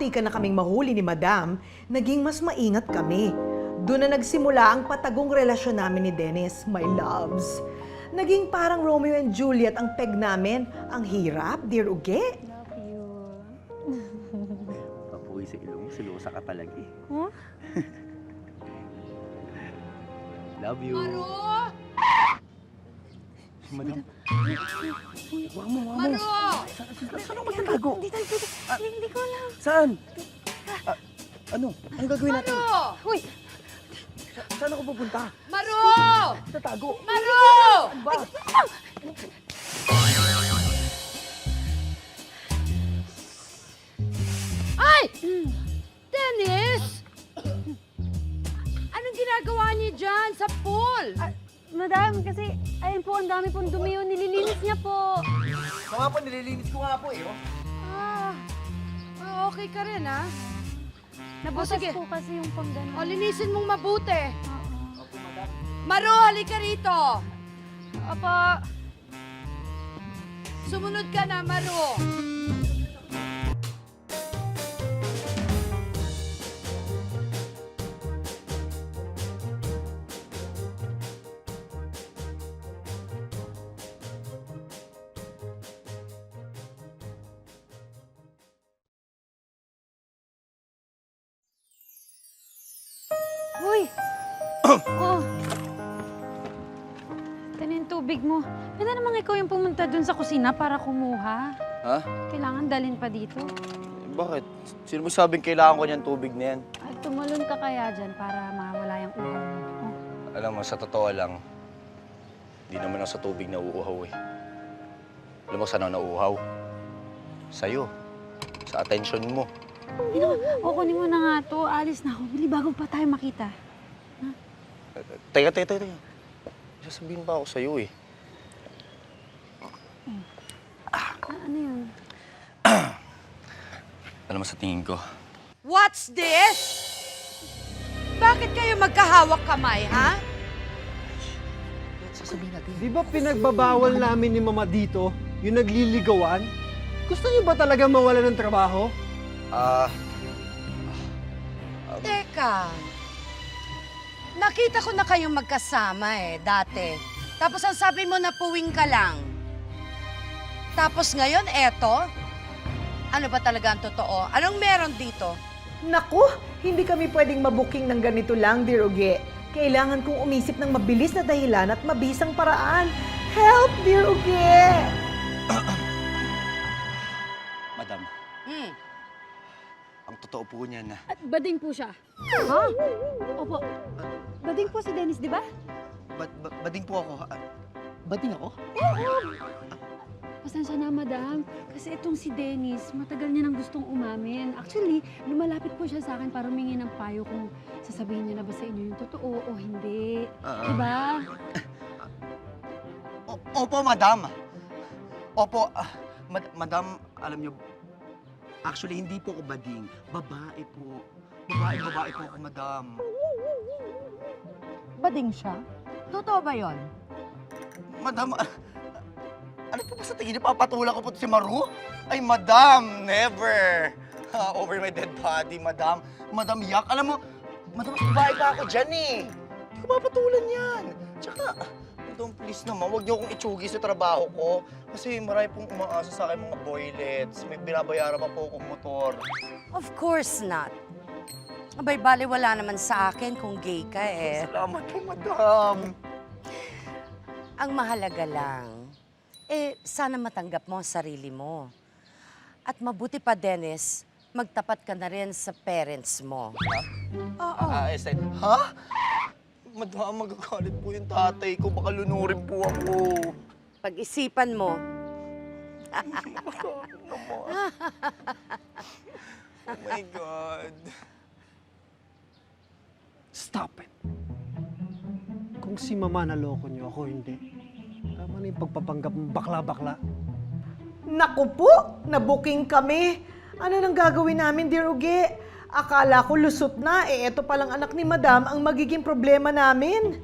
muntikan na kaming mahuli ni Madam, naging mas maingat kami. Doon na nagsimula ang patagong relasyon namin ni Dennis, my loves. Naging parang Romeo and Juliet ang peg namin. Ang hirap, dear Uge. Love you. Papuwi sa ilong, silusa ka talaga eh. Huh? Love you. Maro! Madam. Maro! Saan ako magtatago? Hindi ko alam. Saan? Ano? Anong gagawin natin? Maro! Uy! Saan ako pupunta? Maro! Tatago. Maro! Ba? Ay! Dennis! Anong ginagawa niyo dyan sa pool? Madam, kasi ayun po, ang dami pong dumi yun. Nililinis niya po. Ito nga po, nililinis ko nga po eh. Oh. Okay ka rin, ha? Nabutas sige. po kasi yung pang gano'n. O, linisin mong mabuti. Opo, madam. Maro, halika rito. Opo. Sumunod ka na, Maro. Uy! Oh. Ito na yung tubig mo. Pwede namang ikaw yung pumunta dun sa kusina para kumuha. Ha? Kailangan dalhin pa dito. Bakit? Sino mo sabing kailangan ko niyan tubig na yan? At tumalon ka kaya dyan para mawala yung uhaw mo. Oh. Alam mo, sa totoo lang, hindi naman ako sa tubig na uuhaw eh. Alam mo saan ako nauuhaw? Sa'yo. Sa atensyon mo. O, kunin mo na nga to. Alis na ako. Bili bago pa tayo makita. Teka. Sasabihin pa ako sa'yo eh. Ano yun? Alam mo sa tingin ko, What's this? Bakit kayo magkahawak kamay, ha? sasabihin natin. Di ba pinagbabawal namin ni Mama dito yung nagliligawan? Gusto niyo ba talaga mawala ng trabaho? Teka. Nakita ko na kayong magkasama dati. Tapos ang sabi mo na puwing ka lang. Tapos ngayon, eto? Ano ba talaga ang totoo? Anong meron dito? Naku, hindi kami pwedeng mabuking ng ganito lang, dear Uge. Kailangan kong umisip ng mabilis na dahilan at mabisang paraan. Help, dear Uge! Madam, Hmm. ang totoo po niyan na At bading po siya. Ha? Opo. Bading po si Dennis, di ba? bading po ako. Bading ako? Pasensya na, madam. Kasi itong si Dennis, matagal niya nang gustong umamin. Actually, lumalapit po siya sa akin para humingi ng payo kung sasabihin niya na ba sa inyo yung totoo o hindi. Diba? Opo, madam. Opo, madam, alam niyo, actually, hindi po ako bading. Babae po. Babae po ako, madam. Bading siya? Totoo ba yon? Madam, ano po ba sa tingin niyo? Papatulan ko po si Maru? Ay, madam, never. Over my dead body, madam. Madam, yak. Alam mo, madam, babae pa ako dyan eh. Hindi ko papatulan yan. Tsaka, madam, please naman, huwag niyo akong itsugi sa trabaho ko. Kasi marami pong umaasa sa akin mga boylets. May binabayaran pa po akong motor. Of course not. Abay, bali wala naman sa akin kung gay ka Salamat po, madam. Ang mahalaga lang, sana matanggap mo ang sarili mo. At mabuti pa, Dennis, magtapat ka na rin sa parents mo. Oo. Ha? Madam, magagalit po yung tatay ko. Baka lunurin po ako. Pag-isipan mo. Oh my God. Stop it! Kung si Mama naloko niyo, ako hindi. Tama na yung pagpapanggap ng bakla-bakla. Naku po, nabuking kami. Ano nang gagawin namin, dear Uge? Akala ko lusot na, eto palang anak ni Madam ang magiging problema namin.